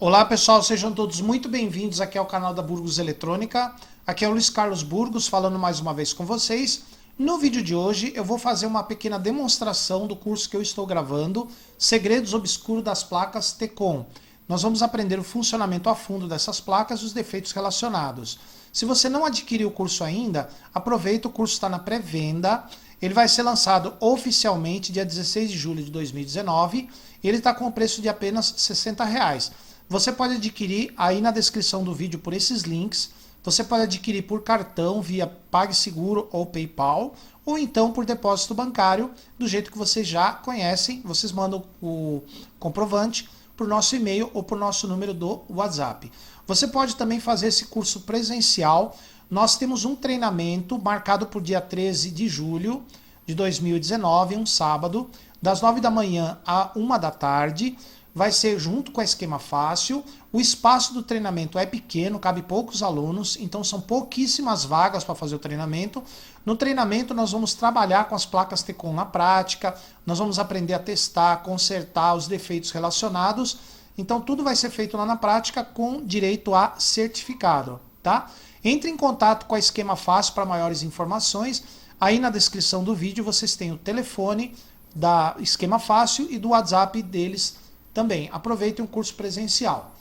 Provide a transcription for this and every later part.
Olá pessoal, sejam todos muito bem-vindos aqui ao canal da Burgos Eletrônica. Aqui é o Luiz Carlos Burgos falando mais uma vez com vocês. No vídeo de hoje eu vou fazer uma pequena demonstração do curso que eu estou gravando, Segredos Obscuros das Placas TECOM. Nós vamos aprender o funcionamento a fundo dessas placas e os defeitos relacionados. Se você não adquiriu o curso ainda, aproveita, o curso está na pré-venda. Ele vai ser lançado oficialmente dia 16 de julho de 2019 e ele está com o preço de apenas R$ 60. Você pode adquirir aí na descrição do vídeo por esses links. Você pode adquirir por cartão via PagSeguro ou PayPal, ou então por depósito bancário, do jeito que vocês já conhecem. Vocês mandam o comprovante por nosso e-mail ou por nosso número do WhatsApp. Você pode também fazer esse curso presencial. Nós temos um treinamento marcado por dia 13 de julho de 2019, um sábado, das 9 da manhã à 1 da tarde. Vai ser junto com a Esquema Fácil. O espaço do treinamento é pequeno, cabe poucos alunos, então são pouquíssimas vagas para fazer o treinamento. No treinamento nós vamos trabalhar com as placas TECOM na prática, nós vamos aprender a testar, consertar os defeitos relacionados. Então tudo vai ser feito lá na prática com direito a certificado, tá? Entre em contato com a Esquema Fácil para maiores informações. Aí na descrição do vídeo vocês têm o telefone da Esquema Fácil e do WhatsApp deles também. Aproveitem o curso presencial.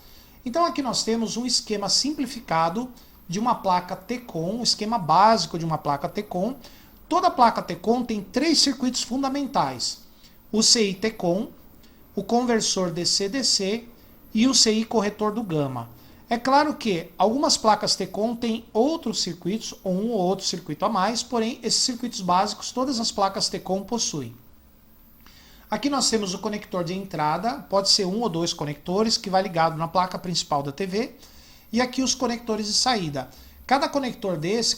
Então aqui nós temos um esquema simplificado de uma placa TECOM, um esquema básico de uma placa TECOM. Toda placa TECOM tem três circuitos fundamentais: o CI TECOM, o conversor DC-DC e o CI corretor do gama. É claro que algumas placas TECOM têm outros circuitos, ou um ou outro circuito a mais, porém esses circuitos básicos todas as placas TECOM possuem. Aqui nós temos o conector de entrada, pode ser um ou dois conectores, que vai ligado na placa principal da TV. E aqui os conectores de saída. Cada conector desse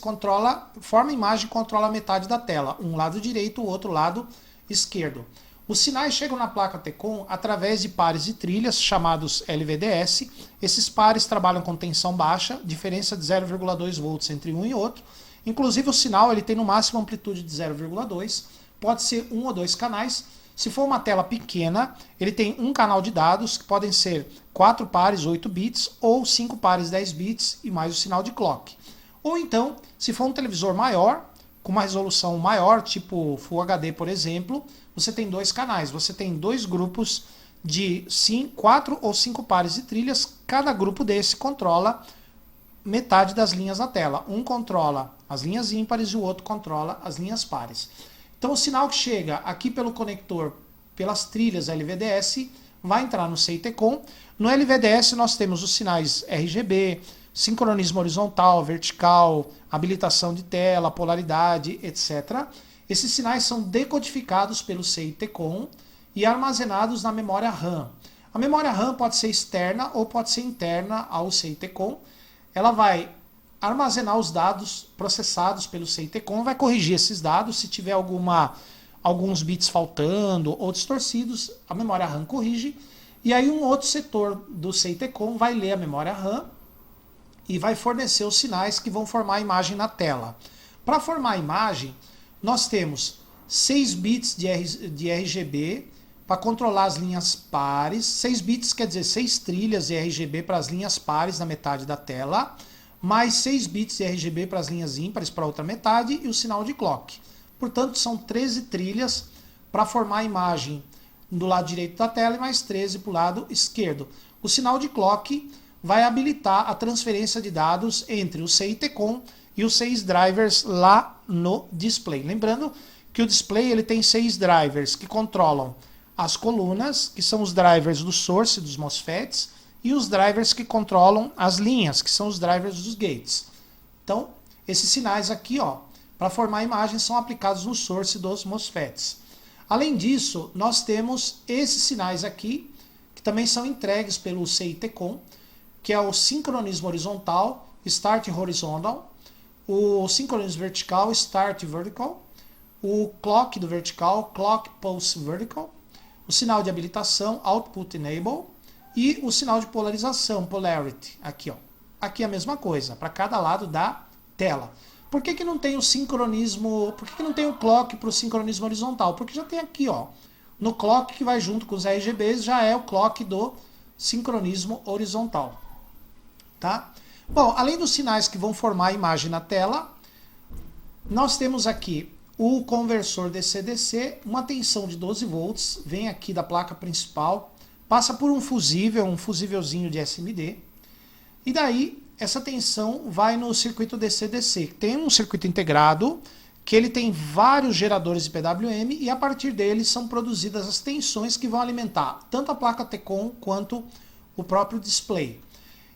forma a imagem e controla metade da tela. Um lado direito, o outro lado esquerdo. Os sinais chegam na placa TECOM através de pares de trilhas, chamados LVDS. Esses pares trabalham com tensão baixa, diferença de 0,2 volts entre um e outro. Inclusive o sinal ele tem no máximo amplitude de 0,2. Pode ser um ou dois canais. Se for uma tela pequena, ele tem um canal de dados, que podem ser 4 pares, 8 bits, ou 5 pares, 10 bits, e mais o sinal de clock. Ou então, se for um televisor maior, com uma resolução maior, tipo Full HD, por exemplo, você tem dois canais. Você tem dois grupos de 4 ou 5 pares de trilhas. Cada grupo desse controla metade das linhas da tela. Um controla as linhas ímpares e o outro controla as linhas pares. Então o sinal que chega aqui pelo conector, pelas trilhas LVDS, vai entrar no CI TECOM. No LVDS nós temos os sinais RGB, sincronismo horizontal, vertical, habilitação de tela, polaridade, etc. Esses sinais são decodificados pelo CI TECOM e armazenados na memória RAM. A memória RAM pode ser externa ou pode ser interna ao CI TECOM. Ela vai armazenar os dados processados pelo CI TECOM, vai corrigir esses dados. Se tiver alguns bits faltando ou distorcidos, a memória RAM corrige. E aí um outro setor do CI TECOM vai ler a memória RAM e vai fornecer os sinais que vão formar a imagem na tela. Para formar a imagem, nós temos 6 bits de RGB para controlar as linhas pares. 6 bits quer dizer 6 trilhas de RGB para as linhas pares na metade da tela, mais 6 bits de RGB para as linhas ímpares para a outra metade e o sinal de clock. Portanto, são 13 trilhas para formar a imagem do lado direito da tela e mais 13 para o lado esquerdo. O sinal de clock vai habilitar a transferência de dados entre o CI TECOM e os 6 drivers lá no display. Lembrando que o display ele tem 6 drivers que controlam as colunas, que são os drivers do source dos MOSFETs, e os drivers que controlam as linhas, que são os drivers dos gates. Então, esses sinais aqui, para formar a imagem, são aplicados no source dos MOSFETs. Além disso, nós temos esses sinais aqui, que também são entregues pelo CI TECOM, que é o sincronismo horizontal, Start Horizontal, o sincronismo vertical, Start Vertical, o clock do vertical, Clock Pulse Vertical, o sinal de habilitação, Output Enable, e o sinal de polarização, Polarity, aqui. Aqui é a mesma coisa, para cada lado da tela. Por que não tem o sincronismo, por que não tem o clock para o sincronismo horizontal? Porque já tem aqui, no clock que vai junto com os RGBs, já é o clock do sincronismo horizontal. Tá? Bom, além dos sinais que vão formar a imagem na tela, nós temos aqui o conversor DC-DC, uma tensão de 12 volts, vem aqui da placa principal, passa por um fusívelzinho de SMD, e daí essa tensão vai no circuito DC-DC. Tem um circuito integrado, que ele tem vários geradores de PWM, e a partir deles são produzidas as tensões que vão alimentar tanto a placa T-Con quanto o próprio display.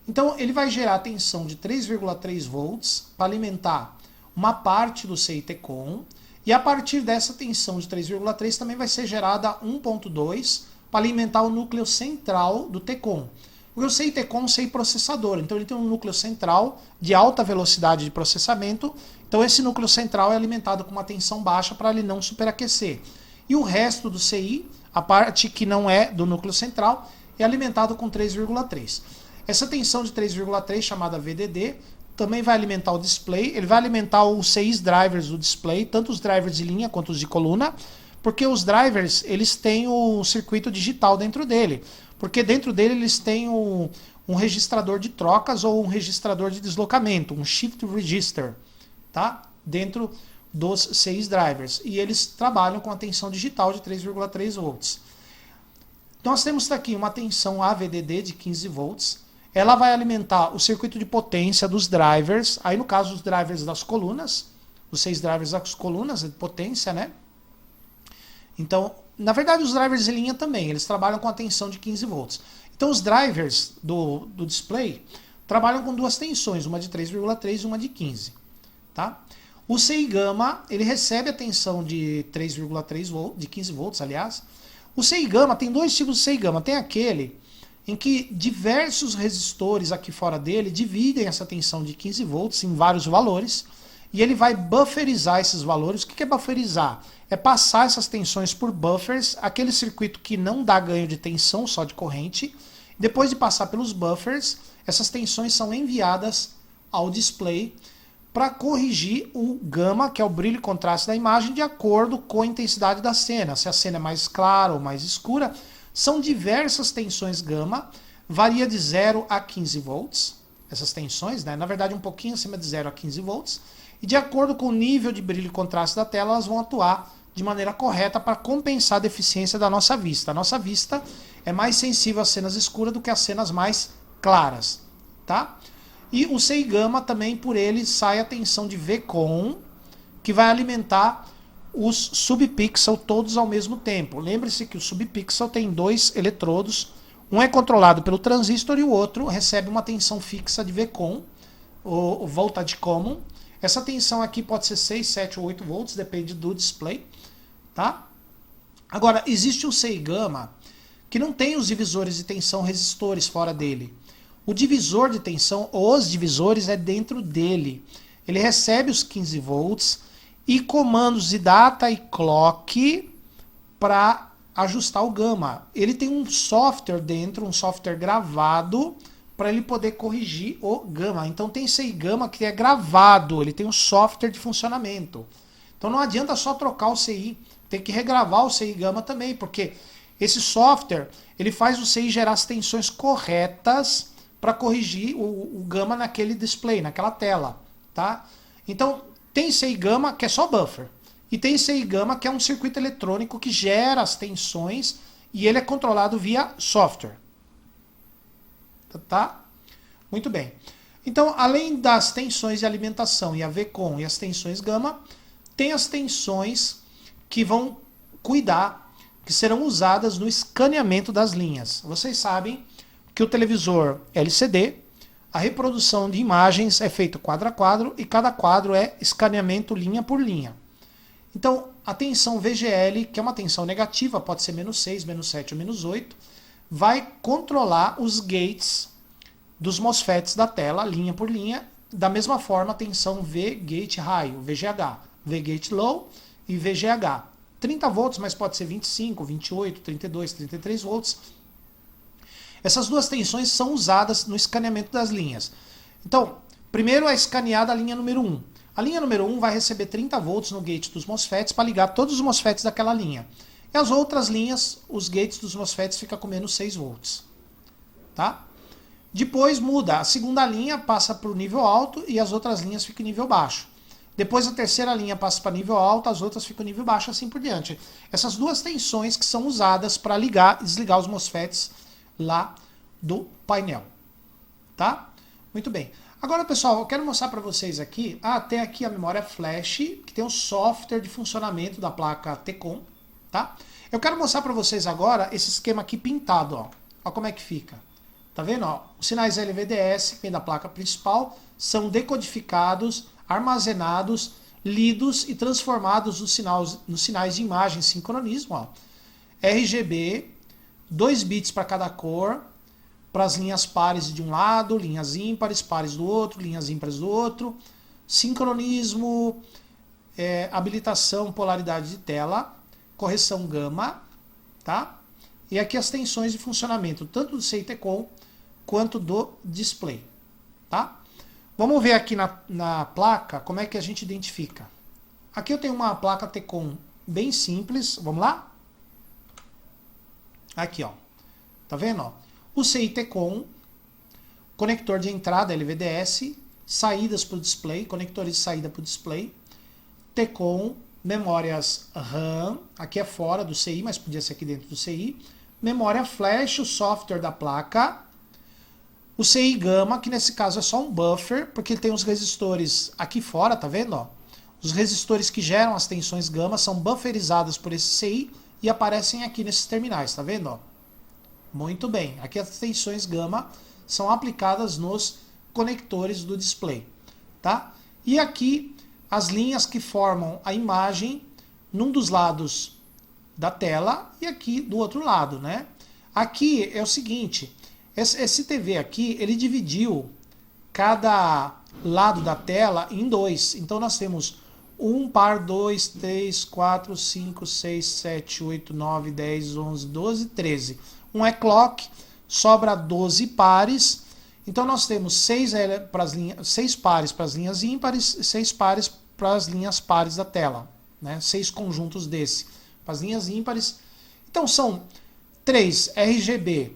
Então ele vai gerar tensão de 3,3 volts para alimentar uma parte do CI T-Con, e a partir dessa tensão de 3,3 também vai ser gerada 1,2 para alimentar o núcleo central do T-Con. Porque o CI T-Con é um CI processador, então ele tem um núcleo central de alta velocidade de processamento, então esse núcleo central é alimentado com uma tensão baixa para ele não superaquecer. E o resto do CI, a parte que não é do núcleo central, é alimentado com 3,3. Essa tensão de 3,3, chamada VDD, também vai alimentar o display, ele vai alimentar os 6 drivers do display, tanto os drivers de linha quanto os de coluna, porque os drivers eles têm o circuito digital dentro dele, porque dentro dele eles têm um registrador de trocas ou um registrador de deslocamento, um shift register, tá? Dentro dos 6 drivers, e eles trabalham com a tensão digital de 3,3 volts. Nós temos aqui uma tensão AVDD de 15 volts, ela vai alimentar o circuito de potência dos drivers, aí no caso os drivers das colunas, os 6 drivers das colunas de potência, né? Então, na verdade os drivers de linha também, eles trabalham com a tensão de 15 volts. Então os drivers do display trabalham com duas tensões, uma de 3,3 e uma de 15. Tá? O CI Gama, ele recebe a tensão de 3,3 volts, de 15 volts, aliás. O CI Gama tem dois tipos de CI Gama, tem aquele em que diversos resistores aqui fora dele dividem essa tensão de 15 volts em vários valores, e ele vai bufferizar esses valores. O que é bufferizar? É passar essas tensões por buffers, aquele circuito que não dá ganho de tensão, só de corrente. Depois de passar pelos buffers, essas tensões são enviadas ao display para corrigir o gama, que é o brilho e contraste da imagem, de acordo com a intensidade da cena. Se a cena é mais clara ou mais escura, são diversas tensões gama, varia de 0 a 15 volts, essas tensões, né? Na verdade um pouquinho acima de 0 a 15 volts, e de acordo com o nível de brilho e contraste da tela, elas vão atuar de maneira correta para compensar a deficiência da nossa vista. A nossa vista é mais sensível às cenas escuras do que às cenas mais claras, tá? E o CI Gama também, por ele, sai a tensão de VCON, que vai alimentar os subpixel todos ao mesmo tempo. Lembre-se que o subpixel tem 2 eletrodos, um é controlado pelo transistor e o outro recebe uma tensão fixa de VCON, o voltage common. Essa tensão aqui pode ser 6, 7 ou 8 volts, depende do display. Tá? Agora, existe o CI Gama que não tem os divisores de tensão resistores fora dele. O divisor de tensão, os divisores, é dentro dele. Ele recebe os 15 volts e comandos de data e clock para ajustar o gama. Ele tem um software dentro, um software gravado, para ele poder corrigir o gama. Então tem CI Gama que é gravado, ele tem um software de funcionamento. Então não adianta só trocar o CI, tem que regravar o CI Gama também, porque esse software ele faz o CI gerar as tensões corretas para corrigir o gama naquele display, naquela tela. Tá? Então tem CI Gama que é só buffer, e tem CI Gama que é um circuito eletrônico que gera as tensões e ele é controlado via software. Tá? Muito bem. Então, além das tensões de alimentação e a VCON e as tensões gama, tem as tensões que vão cuidar, que serão usadas no escaneamento das linhas. Vocês sabem que o televisor LCD, a reprodução de imagens é feita quadro a quadro e cada quadro é escaneamento linha por linha. Então, a tensão VGL, que é uma tensão negativa, pode ser menos 6, menos 7 ou menos 8, vai controlar os gates dos MOSFETs da tela, linha por linha, da mesma forma a tensão V-gate high, o VGH, V-gate low e VGH. 30 volts, mas pode ser 25, 28, 32, 33 volts. Essas duas tensões são usadas no escaneamento das linhas. Então, primeiro é escaneada a linha número 1. A linha número 1 vai receber 30 volts no gate dos MOSFETs para ligar todos os MOSFETs daquela linha. E as outras linhas, os gates dos MOSFETs ficam com menos 6 volts. tá? Depois muda, a segunda linha passa para o nível alto e as outras linhas ficam em nível baixo. Depois a terceira linha passa para nível alto, as outras ficam em nível baixo, assim por diante. Essas duas tensões que são usadas para ligar e desligar os MOSFETs lá do painel, tá? Muito bem. Agora, pessoal, eu quero mostrar para vocês aqui, tem aqui a memória flash, que tem o software de funcionamento da placa Tcon, tá? Eu quero mostrar para vocês agora esse esquema aqui pintado, ó. Ó como é que fica. Tá vendo, ó? Os sinais LVDS, que vem da placa principal, são decodificados, armazenados, lidos e transformados nos sinais de imagem sincronismo, ó. RGB, 2 bits para cada cor, para as linhas pares de um lado, linhas ímpares, pares do outro, linhas ímpares do outro, sincronismo, habilitação, polaridade de tela, correção gama, tá? E aqui as tensões de funcionamento, tanto do CI-Tcon quanto do display, tá? Vamos ver aqui na placa como é que a gente identifica. Aqui eu tenho uma placa Tcon bem simples, vamos lá? Aqui, ó, tá vendo, ó? O CI-Tcon, conector de entrada LVDS, saídas para o display, conectores de saída para o display, Tcon, memórias RAM, aqui é fora do CI, mas podia ser aqui dentro do CI, memória flash, o software da placa, o CI gama, que nesse caso é só um buffer, porque ele tem os resistores aqui fora, tá vendo? Ó? Os resistores que geram as tensões gama são bufferizadas por esse CI e aparecem aqui nesses terminais, tá vendo? Ó? Muito bem, aqui as tensões gama são aplicadas nos conectores do display, tá? E aqui as linhas que formam a imagem num dos lados da tela e aqui do outro lado, né? Aqui é o seguinte, esse TV aqui, ele dividiu cada lado da tela em dois. Então nós temos 1 par, 2, 3, 4, 5, 6, 7, 8, 9, 10, 11, 12, 13. Um é clock, sobra 12 pares. Então nós temos 6 pares para as linhas ímpares e 6 pares para as linhas pares da tela, né? 6 conjuntos desse para as linhas ímpares. Então são 3 RGB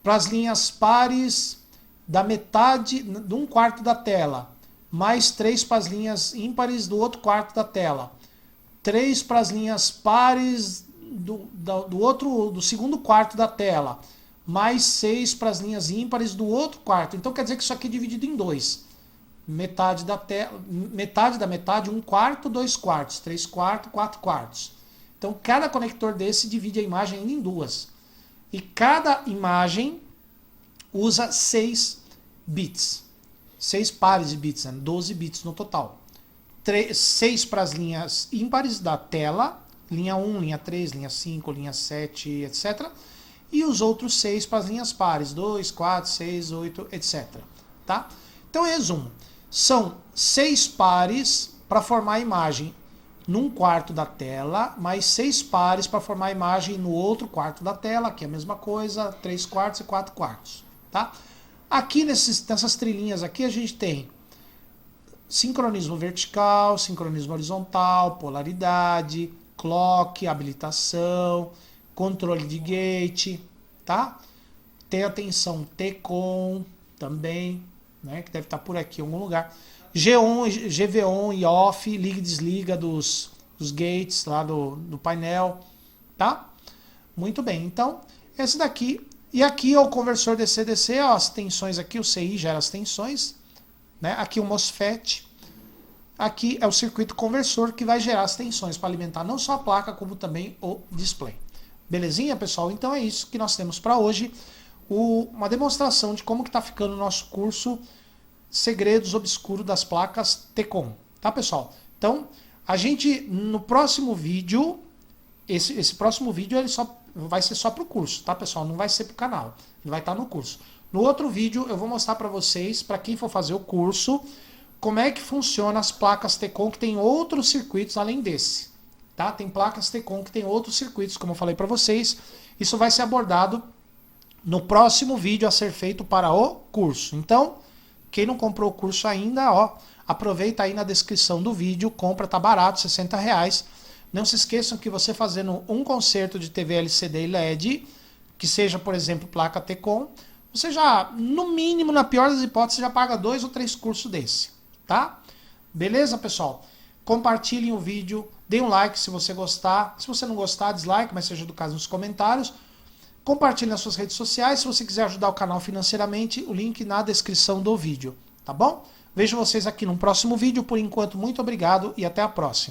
para as linhas pares da metade, de um quarto da tela, mais 3 para as linhas ímpares do outro quarto da tela, 3 para as linhas pares do segundo quarto da tela, mais 6 para as linhas ímpares do outro quarto. Então quer dizer que isso aqui é dividido em dois. Metade da tela, metade da metade, 1 quarto, 2 quartos, 3 quartos, 4 quartos. Então cada conector desse divide a imagem em duas. E cada imagem usa 6 bits. 6 pares de bits, né? 12 bits no total. 6 para as linhas ímpares da tela, linha 1, linha 3, linha 5, linha 7, etc. E os outros 6 para as linhas pares, 2, 4, 6, 8, etc. Tá? Então, em resumo, são 6 pares para formar a imagem num quarto da tela, mais 6 pares para formar a imagem no outro quarto da tela, que é a mesma coisa, 3 quartos e 4 quartos. Tá? Aqui nessas trilhinhas aqui a gente tem sincronismo vertical, sincronismo horizontal, polaridade, clock, habilitação, controle de gate, tá? Tem a tensão Tcon também, né, que deve estar por aqui em algum lugar. G-on, GV-on e off, liga e desliga dos gates lá do painel, tá? Muito bem, então esse daqui, e aqui é o conversor DC-DC, ó, as tensões aqui, o CI gera as tensões, né? Aqui o MOSFET, aqui é o circuito conversor que vai gerar as tensões para alimentar não só a placa, como também o display. Belezinha, pessoal? Então é isso que nós temos para hoje. Uma demonstração de como que está ficando o nosso curso Segredos Obscuros das Placas Tcon. Tá, pessoal? Então, a gente, no próximo vídeo, esse próximo vídeo ele só vai ser só para o curso, tá, pessoal? Não vai ser para o canal. Ele vai estar no curso. No outro vídeo, eu vou mostrar para vocês, para quem for fazer o curso, como é que funciona as placas Tcon que tem outros circuitos além desse. Tá? Tem placas Tcon que tem outros circuitos, como eu falei para vocês. Isso vai ser abordado no próximo vídeo a ser feito para o curso. Então, quem não comprou o curso ainda, ó, aproveita aí na descrição do vídeo, compra, tá barato, R$60. Não se esqueçam que você fazendo um conserto de TV LCD e LED, que seja, por exemplo, placa Tcon, você já, no mínimo, na pior das hipóteses, já paga 2 ou 3 cursos desse, tá? Beleza, pessoal? Compartilhem o vídeo, deem um like se você gostar. Se você não gostar, dislike, mas seja do caso nos comentários. Compartilhe nas suas redes sociais. Se você quiser ajudar o canal financeiramente, o link na descrição do vídeo, tá bom? Vejo vocês aqui no próximo vídeo. Por enquanto, muito obrigado e até a próxima.